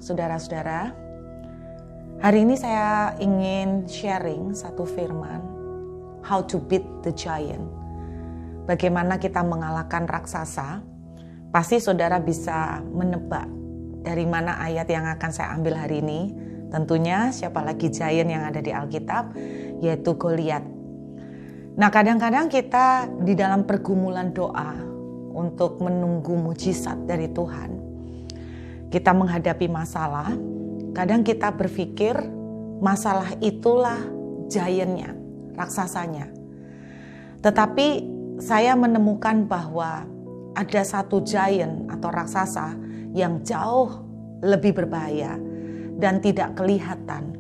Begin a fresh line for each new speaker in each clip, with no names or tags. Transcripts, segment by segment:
saudara-saudara. Hari ini saya ingin sharing satu firman, how to beat the giant. Bagaimana kita mengalahkan raksasa. Pasti saudara bisa menebak dari mana ayat yang akan saya ambil hari ini. Tentunya siapa lagi giant yang ada di Alkitab, yaitu Goliat. Nah, kadang-kadang kita di dalam pergumulan doa untuk menunggu mujizat dari Tuhan, kita menghadapi masalah. Kadang kita berpikir masalah itulah giant-nya, raksasanya. Tetapi saya menemukan bahwa ada satu giant atau raksasa yang jauh lebih berbahaya dan tidak kelihatan.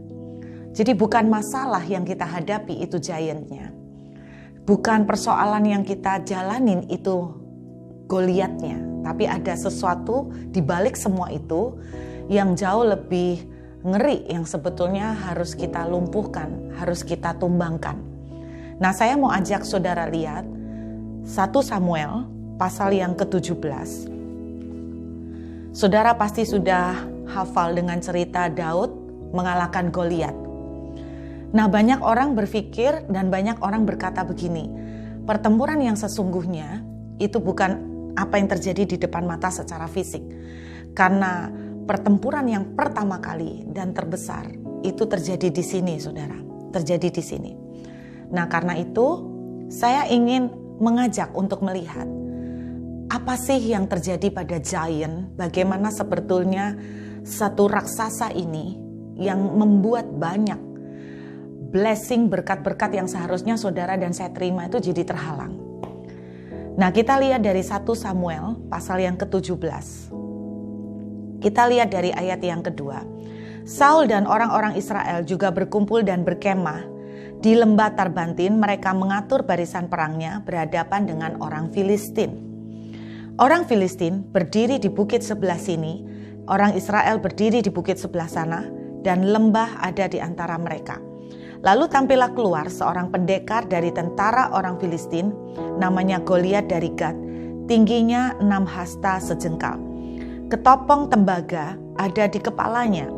Jadi bukan masalah yang kita hadapi itu giant-nya. Bukan persoalan yang kita jalanin itu Goliatnya. Tapi ada sesuatu di balik semua itu yang jauh lebih ngeri, yang sebetulnya harus kita lumpuhkan, harus kita tumbangkan. Nah, saya mau ajak saudara lihat 1 Samuel pasal yang ke-17. Saudara pasti sudah hafal dengan cerita Daud mengalahkan Goliat. Nah, banyak orang berpikir dan banyak orang berkata begini, pertempuran yang sesungguhnya itu bukan apa yang terjadi di depan mata secara fisik. Karena pertempuran yang pertama kali dan terbesar itu terjadi di sini, saudara. Terjadi di sini. Nah, karena itu saya ingin mengajak untuk melihat apa sih yang terjadi pada giant, bagaimana sebetulnya satu raksasa ini yang membuat banyak blessing, berkat-berkat yang seharusnya saudara dan saya terima itu jadi terhalang. Nah, kita lihat dari 1 Samuel pasal yang ke-17. Kita lihat dari ayat yang kedua. Saul dan orang-orang Israel juga berkumpul dan berkemah di lembah Tarbantin. Mereka mengatur barisan perangnya berhadapan dengan orang Filistin. Orang Filistin berdiri di bukit sebelah sini, orang Israel berdiri di bukit sebelah sana, dan lembah ada di antara mereka. Lalu tampillah keluar seorang pendekar dari tentara orang Filistin, namanya Goliat dari Gat, tingginya 6 hasta sejengkal. Ketopong tembaga ada di kepalanya,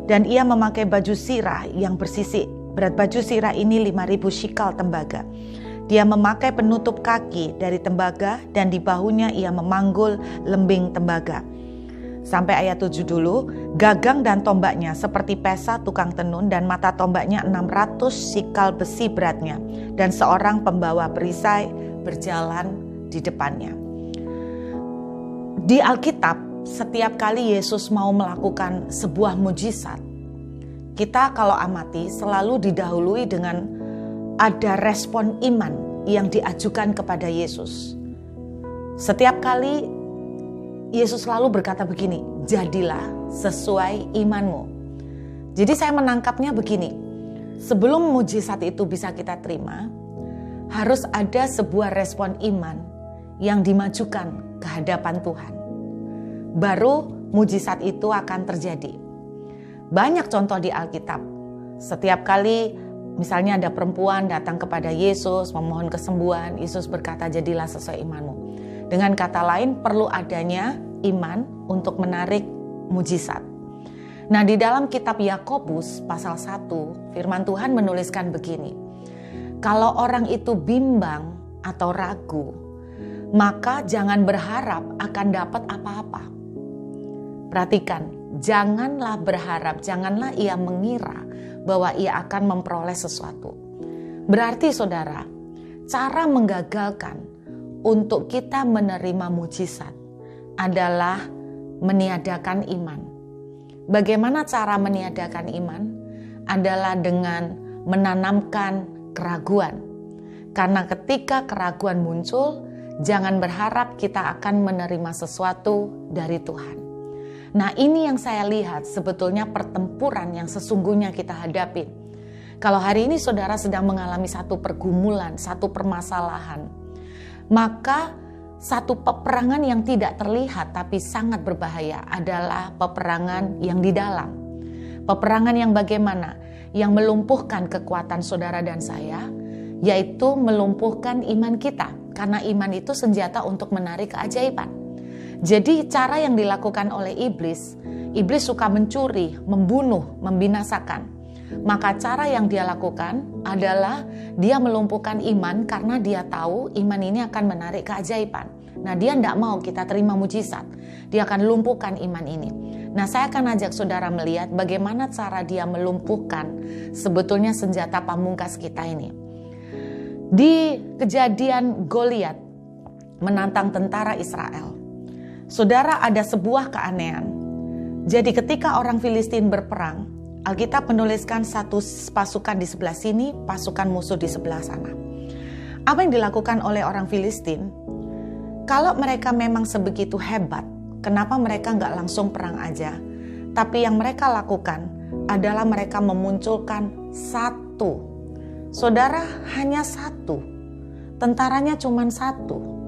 dan ia memakai baju sirah yang bersisik. Berat baju sirah ini 5.000 shikal tembaga. Dia memakai penutup kaki dari tembaga, dan di bahunya ia memanggul lembing tembaga. Sampai ayat 7 dulu. Gagang dan tombaknya seperti pesa tukang tenun, dan mata tombaknya 600 shikal besi beratnya, dan seorang pembawa perisai berjalan di depannya. Di Alkitab, setiap kali Yesus mau melakukan sebuah mujizat, kita kalau amati selalu didahului dengan ada respon iman yang diajukan kepada Yesus. Setiap kali Yesus selalu berkata begini, jadilah sesuai imanmu. Jadi saya menangkapnya begini, sebelum mujizat itu bisa kita terima, harus ada sebuah respon iman yang dimajukan ke hadapan Tuhan. Baru mujizat itu akan terjadi. Banyak contoh di Alkitab. Setiap kali misalnya ada perempuan datang kepada Yesus memohon kesembuhan, Yesus berkata jadilah sesuai imanmu. Dengan kata lain, perlu adanya iman untuk menarik mujizat. Nah, di dalam kitab Yakobus pasal 1, firman Tuhan menuliskan begini. Kalau orang itu bimbang atau ragu, maka jangan berharap akan dapat apa-apa. Perhatikan, janganlah berharap, janganlah ia mengira bahwa ia akan memperoleh sesuatu. Berarti saudara, cara menggagalkan untuk kita menerima mujizat adalah meniadakan iman. Bagaimana cara meniadakan iman? Adalah dengan menanamkan keraguan. Karena ketika keraguan muncul, jangan berharap kita akan menerima sesuatu dari Tuhan. Nah, ini yang saya lihat sebetulnya pertempuran yang sesungguhnya kita hadapi. Kalau hari ini saudara sedang mengalami satu pergumulan, satu permasalahan, maka satu peperangan yang tidak terlihat tapi sangat berbahaya adalah peperangan yang di dalam. Peperangan yang bagaimana? Yang melumpuhkan kekuatan saudara dan saya, yaitu melumpuhkan iman kita. Karena iman itu senjata untuk menarik keajaiban. Jadi cara yang dilakukan oleh iblis Iblis suka mencuri, membunuh, membinasakan. Maka cara yang dia lakukan adalah dia melumpuhkan iman karena dia tahu iman ini akan menarik keajaiban. Nah, dia tidak mau kita terima mujizat. Dia akan lumpuhkan iman ini. Nah, saya akan ajak saudara melihat bagaimana cara dia melumpuhkan sebetulnya senjata pamungkas kita ini. Di kejadian Goliat menantang tentara Israel. Saudara, ada sebuah keanehan. Jadi ketika orang Filistin berperang, Alkitab menuliskan satu pasukan di sebelah sini, pasukan musuh di sebelah sana. Apa yang dilakukan oleh orang Filistin? Kalau mereka memang sebegitu hebat, kenapa mereka nggak langsung perang aja? Tapi yang mereka lakukan adalah mereka memunculkan satu. Saudara, hanya satu. Tentaranya cuma satu.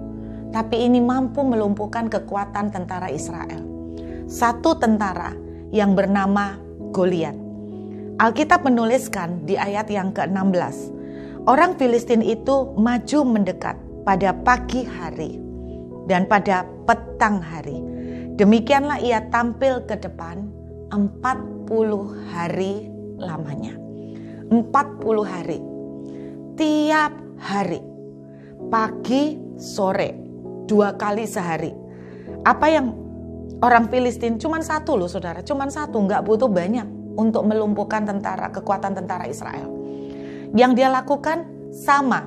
Tapi ini mampu melumpuhkan kekuatan tentara Israel. Satu tentara yang bernama Goliat. Alkitab menuliskan di ayat yang ke-16, orang Filistin itu maju mendekat pada pagi hari dan pada petang hari. Demikianlah ia tampil ke depan 40 hari lamanya. 40 hari. Tiap hari. Pagi, sore. 2 kali sehari. Apa yang orang Filistin, cuman satu loh saudara, cuman satu, nggak butuh banyak untuk melumpuhkan kekuatan tentara Israel. Yang dia lakukan sama.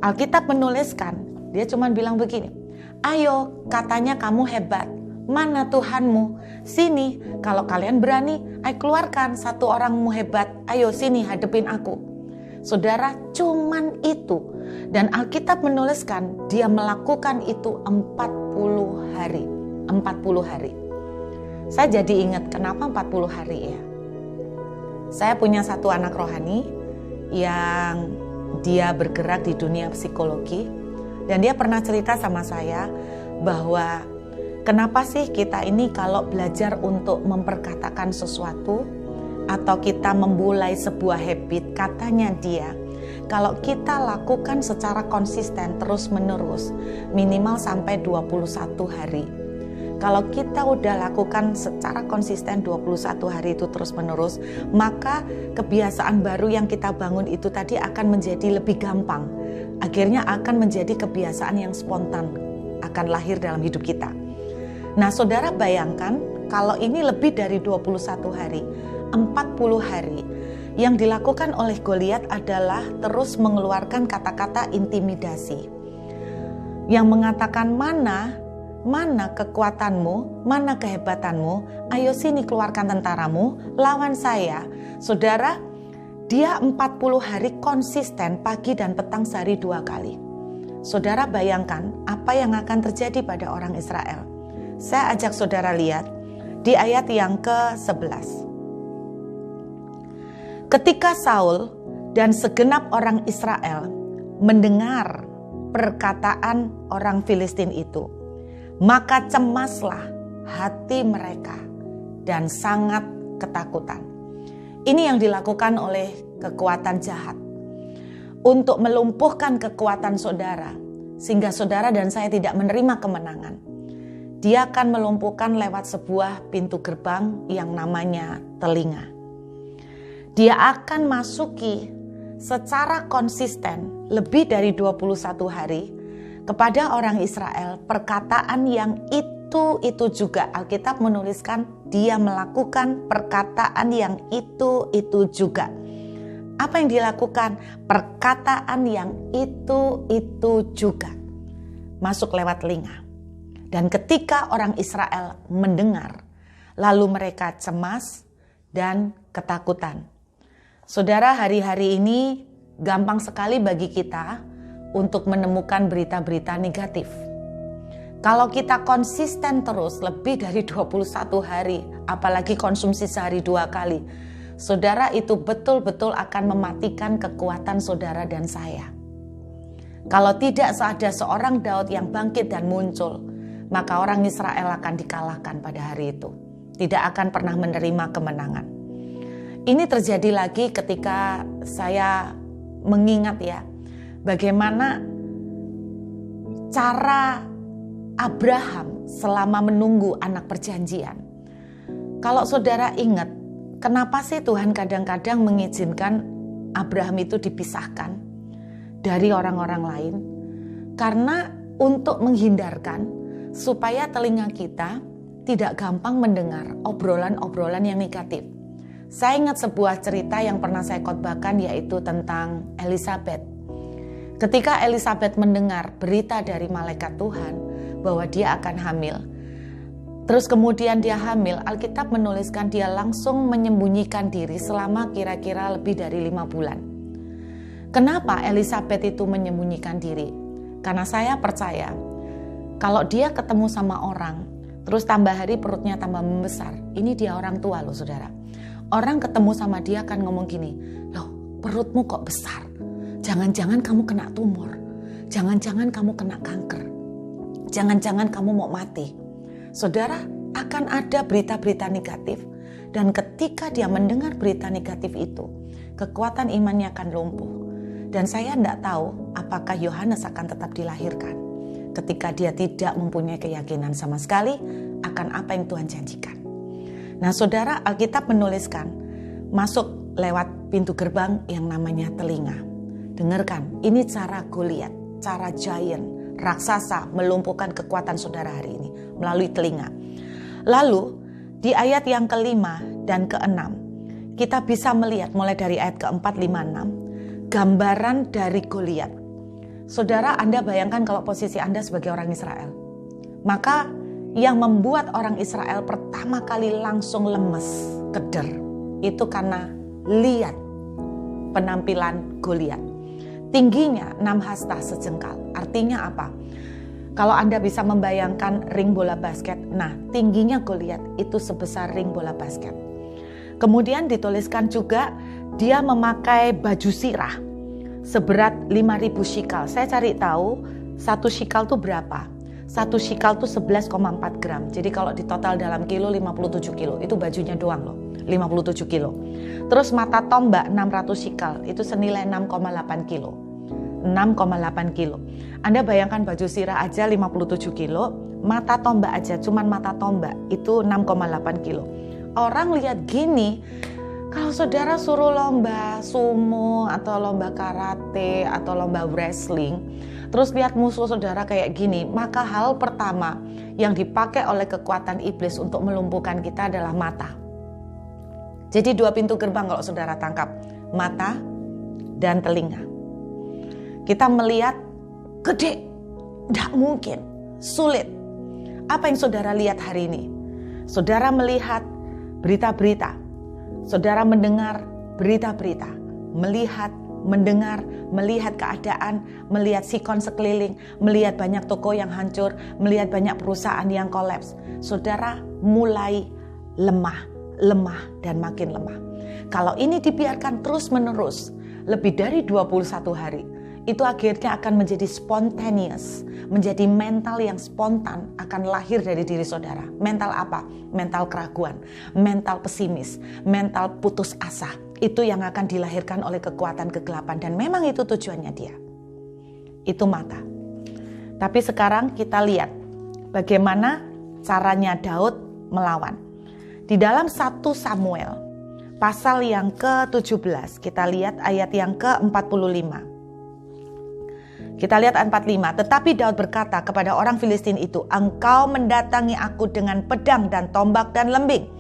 Alkitab menuliskan, dia cuma bilang begini, ayo katanya kamu hebat, mana Tuhanmu? Sini, kalau kalian berani, ayo keluarkan satu orangmu hebat, ayo sini hadepin aku. Saudara, cuman itu. Dan Alkitab menuliskan, dia melakukan itu 40 hari. 40 hari. Saya jadi ingat kenapa 40 hari ya. Saya punya satu anak rohani yang dia bergerak di dunia psikologi. Dan dia pernah cerita sama saya bahwa kenapa sih kita ini kalau belajar untuk memperkatakan sesuatu atau kita memulai sebuah habit, katanya dia, kalau kita lakukan secara konsisten terus menerus minimal sampai 21 hari. Kalau kita udah lakukan secara konsisten 21 hari itu terus menerus, maka kebiasaan baru yang kita bangun itu tadi akan menjadi lebih gampang. Akhirnya akan menjadi kebiasaan yang spontan, akan lahir dalam hidup kita. Nah, saudara bayangkan kalau ini lebih dari 21 hari, 40 hari. Yang dilakukan oleh Goliat adalah terus mengeluarkan kata-kata intimidasi. Yang mengatakan mana kekuatanmu, mana kehebatanmu, ayo sini keluarkan tentaramu, lawan saya. Saudara, dia 40 hari konsisten pagi dan petang sehari 2 kali. Saudara bayangkan apa yang akan terjadi pada orang Israel. Saya ajak saudara lihat di ayat yang ke-11. Ketika Saul dan segenap orang Israel mendengar perkataan orang Filistin itu, maka cemaslah hati mereka dan sangat ketakutan. Ini yang dilakukan oleh kekuatan jahat untuk melumpuhkan kekuatan saudara, sehingga saudara dan saya tidak menerima kemenangan. Dia akan melumpuhkan lewat sebuah pintu gerbang yang namanya telinga. Dia akan masuki secara konsisten lebih dari 21 hari kepada orang Israel perkataan yang itu juga. Alkitab menuliskan dia melakukan perkataan yang itu juga. Apa yang dilakukan? Perkataan yang itu juga. Masuk lewat telinga. Dan ketika orang Israel mendengar, lalu mereka cemas dan ketakutan. Saudara, hari-hari ini gampang sekali bagi kita untuk menemukan berita-berita negatif. Kalau kita konsisten terus lebih dari 21 hari, apalagi konsumsi sehari 2 kali, saudara, itu betul-betul akan mematikan kekuatan saudara dan saya. Kalau tidak ada seorang Daud yang bangkit dan muncul, maka orang Israel akan dikalahkan pada hari itu. Tidak akan pernah menerima kemenangan. Ini terjadi lagi ketika saya mengingat ya, bagaimana cara Abraham selama menunggu anak perjanjian. Kalau saudara ingat, kenapa sih Tuhan kadang-kadang mengizinkan Abraham itu dipisahkan dari orang-orang lain? Karena untuk menghindarkan supaya telinga kita tidak gampang mendengar obrolan-obrolan yang negatif. Saya ingat sebuah cerita yang pernah saya khotbahkan, yaitu tentang Elizabeth. Ketika Elizabeth mendengar berita dari malaikat Tuhan bahwa dia akan hamil, terus kemudian dia hamil, Alkitab menuliskan dia langsung menyembunyikan diri selama kira-kira lebih dari 5 bulan. Kenapa Elizabeth itu menyembunyikan diri? Karena saya percaya kalau dia ketemu sama orang, terus tambah hari perutnya tambah membesar, ini dia orang tua loh saudara. Orang ketemu sama dia akan ngomong gini, loh perutmu kok besar? Jangan-jangan kamu kena tumor, jangan-jangan kamu kena kanker, jangan-jangan kamu mau mati. Saudara, akan ada berita-berita negatif, dan ketika dia mendengar berita negatif itu, kekuatan imannya akan lumpuh. Dan saya tidak tahu apakah Yohanes akan tetap dilahirkan ketika dia tidak mempunyai keyakinan sama sekali akan apa yang Tuhan janjikan. Nah saudara, Alkitab menuliskan masuk lewat pintu gerbang yang namanya telinga. Dengarkan, ini cara Goliat, cara giant, raksasa melumpuhkan kekuatan saudara hari ini melalui telinga. Lalu di ayat yang ke-5 dan ke-6 kita bisa melihat mulai dari ayat ke-4, 5, 6 gambaran dari Goliat. Saudara, Anda bayangkan kalau posisi Anda sebagai orang Israel. Maka yang membuat orang Israel pertama kali langsung lemes, keder, itu karena lihat penampilan Goliat. Tingginya 6 hasta sejengkal. Artinya apa? Kalau Anda bisa membayangkan ring bola basket, nah tingginya Goliat itu sebesar ring bola basket. Kemudian dituliskan juga dia memakai baju sirah seberat 5.000 shikal. Saya cari tahu 1 shikal itu berapa? 1 shikal itu 11,4 gram. Jadi kalau ditotal dalam kilo 57 kilo. Itu bajunya doang loh, 57 kilo. Terus mata tombak 600 shikal, itu senilai 6,8 kilo. 6,8 kilo. Anda bayangkan baju sirah aja 57 kilo, mata tombak aja, cuman mata tombak itu 6,8 kilo. Orang lihat gini, kalau saudara suruh lomba sumo atau lomba karate atau lomba wrestling, terus lihat musuh saudara kayak gini, maka hal pertama yang dipakai oleh kekuatan iblis untuk melumpuhkan kita adalah mata. Jadi 2 pintu gerbang kalau saudara tangkap, mata dan telinga. Kita melihat gede, tidak mungkin, sulit. Apa yang saudara lihat hari ini? Saudara melihat berita-berita, saudara mendengar berita-berita, melihat, mendengar, melihat keadaan, melihat sikon sekeliling, melihat banyak toko yang hancur, melihat banyak perusahaan yang kolaps. Saudara mulai lemah dan makin lemah. Kalau ini dibiarkan terus-menerus lebih dari 21 hari, itu akhirnya akan menjadi spontaneous, menjadi mental yang spontan akan lahir dari diri saudara. Mental apa? Mental keraguan, mental pesimis, mental putus asa. Itu yang akan dilahirkan oleh kekuatan kegelapan, dan memang itu tujuannya dia. Itu mata. Tapi sekarang kita lihat bagaimana caranya Daud melawan. Di dalam 1 Samuel pasal yang ke-17, kita lihat ayat yang ke-45. Kita lihat ayat 45. Tetapi Daud berkata kepada orang Filistin itu, engkau mendatangi aku dengan pedang dan tombak dan lembing.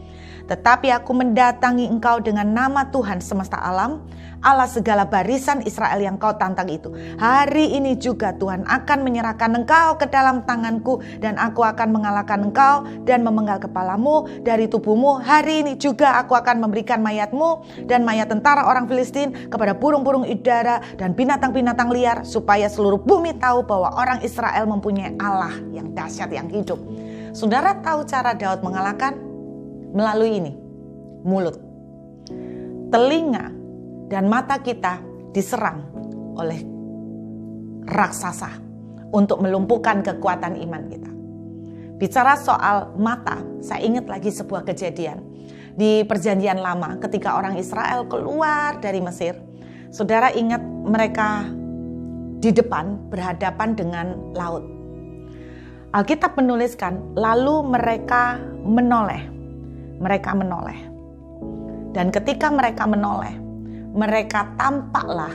Tetapi aku mendatangi engkau dengan nama Tuhan semesta alam, Allah segala barisan Israel yang kau tantang itu. Hari ini juga Tuhan akan menyerahkan engkau ke dalam tanganku, dan aku akan mengalahkan engkau dan memenggal kepalamu dari tubuhmu. Hari ini juga aku akan memberikan mayatmu dan mayat tentara orang Filistin kepada burung-burung udara dan binatang-binatang liar, supaya seluruh bumi tahu bahwa orang Israel mempunyai Allah yang dahsyat, yang hidup. Saudara tahu cara Daud mengalahkan? Melalui ini, mulut, telinga, dan mata kita diserang oleh raksasa untuk melumpuhkan kekuatan iman kita. Bicara soal mata, saya ingat lagi sebuah kejadian di Perjanjian Lama ketika orang Israel keluar dari Mesir. Saudara ingat mereka di depan berhadapan dengan laut. Alkitab menuliskan, lalu mereka menoleh mereka menoleh. Dan ketika mereka menoleh, mereka tampaklah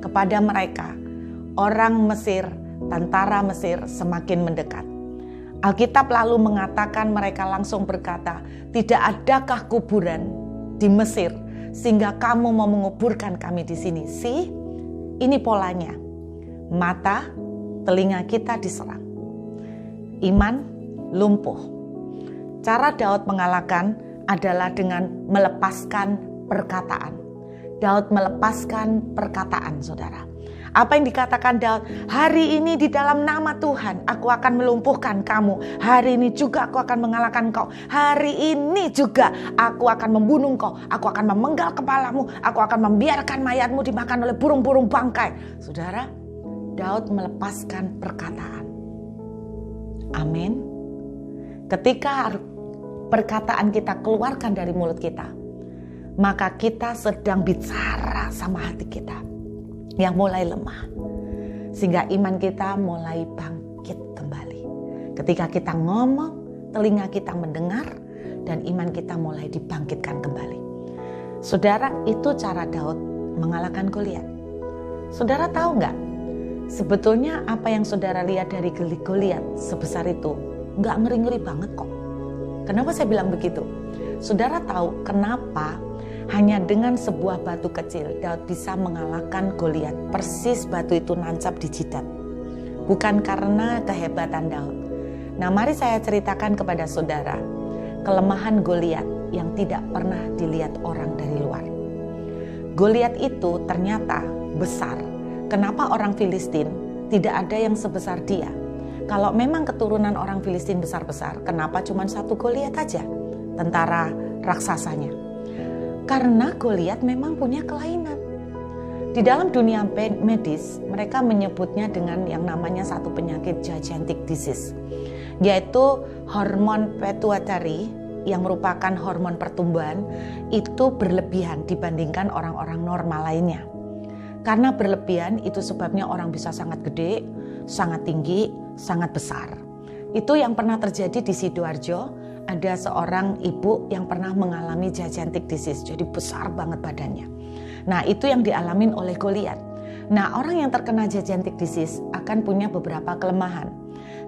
kepada mereka orang Mesir, tentara Mesir semakin mendekat. Alkitab lalu mengatakan mereka langsung berkata, "Tidak adakah kuburan di Mesir sehingga kamu mau menguburkan kami di sini?" Ini polanya. Mata, telinga kita diserang. Iman lumpuh. Cara Daud mengalahkan adalah dengan melepaskan perkataan. Daud melepaskan perkataan, saudara. Apa yang dikatakan Daud? Hari ini di dalam nama Tuhan aku akan melumpuhkan kamu. Hari ini juga aku akan mengalahkan kau. Hari ini juga aku akan membunuh kau. Aku akan memenggal kepalamu. Aku akan membiarkan mayatmu dimakan oleh burung-burung bangkai. Saudara, Daud melepaskan perkataan. Amin. Ketika perkataan kita keluarkan dari mulut kita, maka kita sedang bicara sama hati kita yang mulai lemah, sehingga iman kita mulai bangkit kembali. Ketika kita ngomong, telinga kita mendengar, dan iman kita mulai dibangkitkan kembali. Saudara, itu cara Daud mengalahkan Goliat. Saudara tahu nggak? Sebetulnya apa yang saudara lihat dari Goliat sebesar itu nggak ngeri-ngeri banget kok. Kenapa saya bilang begitu? Saudara tahu kenapa hanya dengan sebuah batu kecil Daud bisa mengalahkan Goliat? Persis batu itu nancap di jidat. Bukan karena kehebatan Daud. Nah, mari saya ceritakan kepada saudara kelemahan Goliat yang tidak pernah dilihat orang dari luar. Goliat itu ternyata besar. Kenapa orang Filistin tidak ada yang sebesar dia? Kalau memang keturunan orang Filistin besar-besar, kenapa cuma satu Goliat aja, tentara raksasanya? Karena Goliat memang punya kelainan. Di dalam dunia medis, mereka menyebutnya dengan yang namanya satu penyakit gigantic disease, yaitu hormon pituitary yang merupakan hormon pertumbuhan itu berlebihan dibandingkan orang-orang normal lainnya. Karena berlebihan itu sebabnya orang bisa sangat gede, sangat tinggi, sangat besar. Itu yang pernah terjadi di Sidoarjo. Ada seorang ibu yang pernah mengalami gigantic disease, jadi besar banget badannya. Nah, itu yang dialamin oleh Goliat. Nah, orang yang terkena gigantic disease akan punya beberapa kelemahan.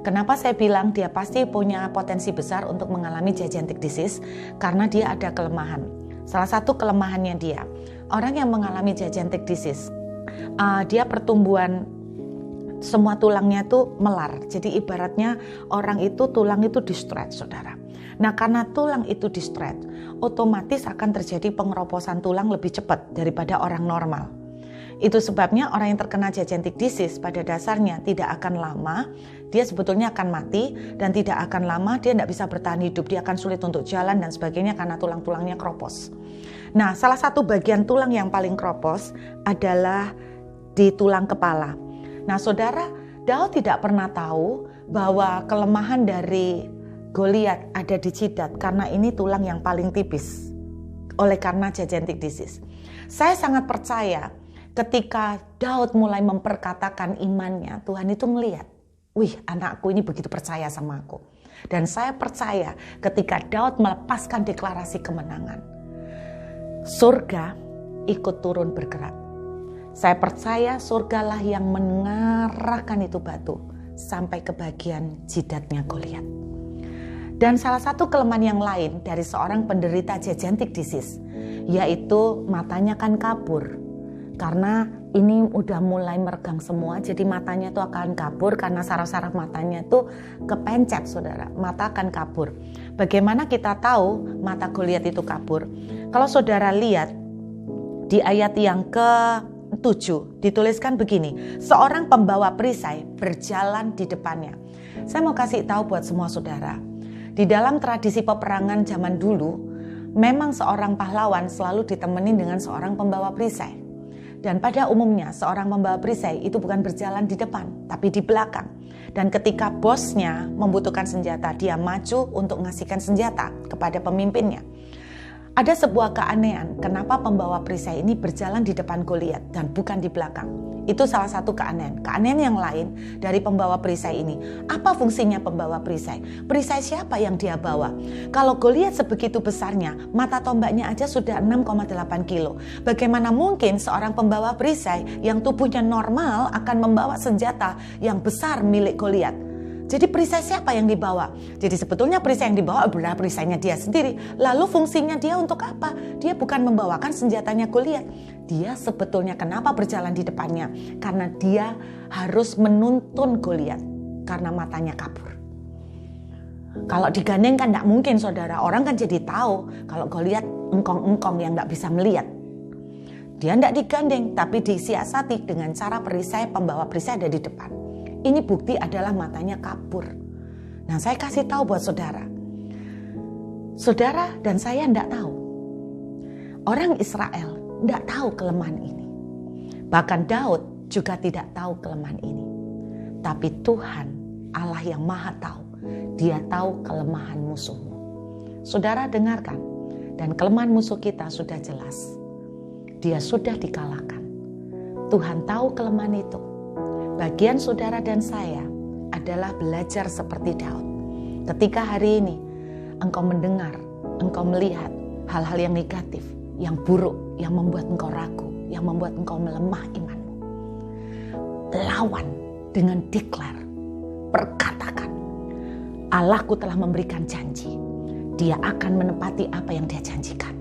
Kenapa saya bilang dia pasti punya potensi besar untuk mengalami gigantic disease? Karena dia ada kelemahan. Salah satu kelemahannya dia, orang yang mengalami gigantic disease, dia pertumbuhan semua tulangnya itu melar. Jadi ibaratnya orang itu tulang itu di-stretch, saudara. Nah, karena tulang itu di-stretch, otomatis akan terjadi pengeroposan tulang lebih cepat daripada orang normal. Itu sebabnya orang yang terkena gigantic disease pada dasarnya tidak akan lama, dia sebetulnya akan mati, dan tidak akan lama dia tidak bisa bertahan hidup, dia akan sulit untuk jalan dan sebagainya karena tulang-tulangnya keropos. Nah, salah satu bagian tulang yang paling keropos adalah di tulang kepala. Nah, saudara, Daud tidak pernah tahu bahwa kelemahan dari Goliat ada di jidat karena ini tulang yang paling tipis oleh karena gigantic disease. Saya sangat percaya ketika Daud mulai memperkatakan imannya, Tuhan itu melihat, wih, anakku ini begitu percaya sama aku. Dan saya percaya ketika Daud melepaskan deklarasi kemenangan, surga ikut turun bergerak. Saya percaya surgalah yang mengarahkan itu batu sampai ke bagian jidatnya Goliat. Dan salah satu kelemahan yang lain dari seorang penderita gigantic disease, yaitu matanya kan kabur. Karena ini udah mulai meregang semua, jadi matanya itu akan kabur karena saraf-saraf matanya itu kepencet, saudara. Mata akan kabur. Bagaimana kita tahu mata Goliat itu kabur? Kalau saudara lihat di ayat yang ke-7 dituliskan begini, seorang pembawa perisai berjalan di depannya. Saya mau kasih tahu buat semua saudara, di dalam tradisi peperangan zaman dulu, memang seorang pahlawan selalu ditemenin dengan seorang pembawa perisai. Dan pada umumnya seorang pembawa perisai itu bukan berjalan di depan, tapi di belakang. Dan ketika bosnya membutuhkan senjata, dia maju untuk ngasihkan senjata kepada pemimpinnya. Ada sebuah keanehan, kenapa pembawa perisai ini berjalan di depan Goliat dan bukan di belakang. Itu salah satu keanehan. Keanehan yang lain dari pembawa perisai ini. Apa fungsinya pembawa perisai? Perisai siapa yang dia bawa? Kalau Goliat sebegitu besarnya, mata tombaknya aja sudah 6,8 kilo. Bagaimana mungkin seorang pembawa perisai yang tubuhnya normal akan membawa senjata yang besar milik Goliat? Jadi perisai siapa yang dibawa? Jadi sebetulnya perisai yang dibawa adalah perisainya dia sendiri. Lalu fungsinya dia untuk apa? Dia bukan membawakan senjatanya Goliat. Dia sebetulnya kenapa berjalan di depannya? Karena dia harus menuntun Goliat. Karena matanya kabur. Kalau digandeng kan tidak mungkin saudara. Orang kan jadi tahu kalau Goliat engkong-engkong yang tidak bisa melihat. Dia tidak digandeng tapi disiasati dengan cara perisai, pembawa perisai ada di depan. Ini bukti adalah matanya kabur. Nah, saya kasih tahu buat saudara. Saudara dan saya tidak tahu. Orang Israel tidak tahu kelemahan ini. Bahkan Daud juga tidak tahu kelemahan ini. Tapi Tuhan, Allah yang Maha Tahu, Dia tahu kelemahan musuhmu. Saudara dengarkan, dan kelemahan musuh kita sudah jelas. Dia sudah dikalahkan. Tuhan tahu kelemahan itu. Bagian saudara dan saya adalah belajar seperti Daud. Ketika hari ini engkau mendengar, engkau melihat hal-hal yang negatif, yang buruk, yang membuat engkau ragu, yang membuat engkau melemah imanmu. Lawan dengan declare, perkatakan, Allahku telah memberikan janji. Dia akan menepati apa yang Dia janjikan.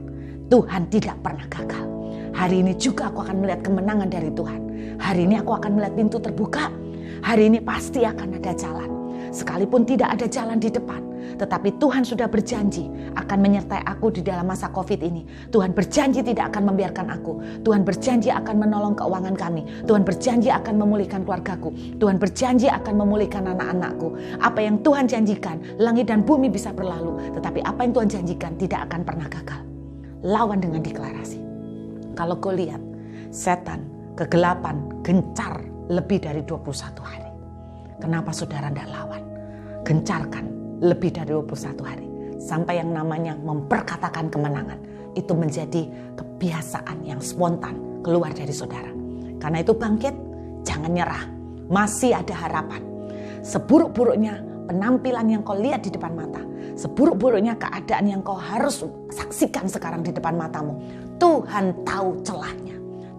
Tuhan tidak pernah gagal. Hari ini juga aku akan melihat kemenangan dari Tuhan. Hari ini aku akan melihat pintu terbuka. Hari ini pasti akan ada jalan. Sekalipun tidak ada jalan di depan. Tetapi Tuhan sudah berjanji akan menyertai aku di dalam masa COVID ini. Tuhan berjanji tidak akan membiarkan aku. Tuhan berjanji akan menolong keuangan kami. Tuhan berjanji akan memulihkan keluargaku. Tuhan berjanji akan memulihkan anak-anakku. Apa yang Tuhan janjikan, langit dan bumi bisa berlalu. Tetapi apa yang Tuhan janjikan tidak akan pernah gagal. Lawan dengan deklarasi. Kalau Goliat, setan, kegelapan, gencar lebih dari 21 hari. Kenapa saudara tidak lawan? Gencarkan lebih dari 21 hari. Sampai yang namanya memperkatakan kemenangan. Itu menjadi kebiasaan yang spontan keluar dari saudara. Karena itu bangkit, jangan nyerah. Masih ada harapan. Seburuk-buruknya penampilan yang kau lihat di depan mata. Seburuk-buruknya keadaan yang kau harus saksikan sekarang di depan matamu. Tuhan tahu celahnya.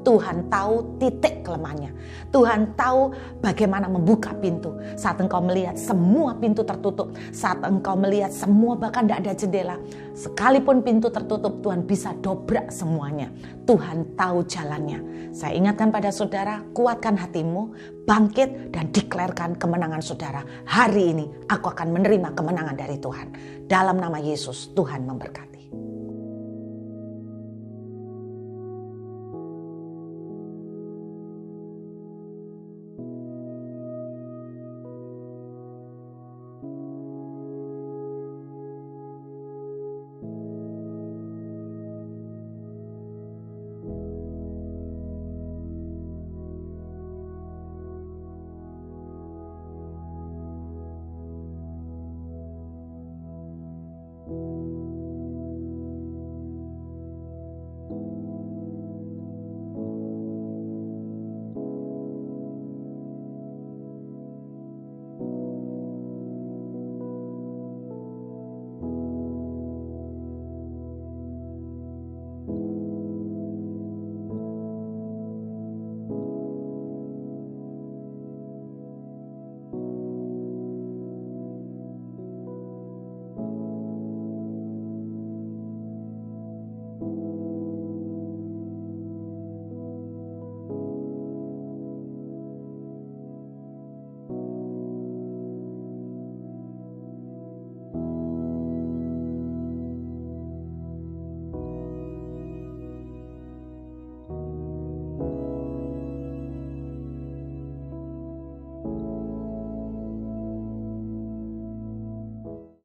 Tuhan tahu titik kelemahannya. Tuhan tahu bagaimana membuka pintu. Saat engkau melihat semua pintu tertutup. Saat engkau melihat semua bahkan tidak ada jendela. Sekalipun pintu tertutup, Tuhan bisa dobrak semuanya. Tuhan tahu jalannya. Saya ingatkan pada saudara, kuatkan hatimu, bangkit dan deklarkan kemenangan saudara. Hari ini aku akan menerima kemenangan dari Tuhan. Dalam nama Yesus, Tuhan memberkati.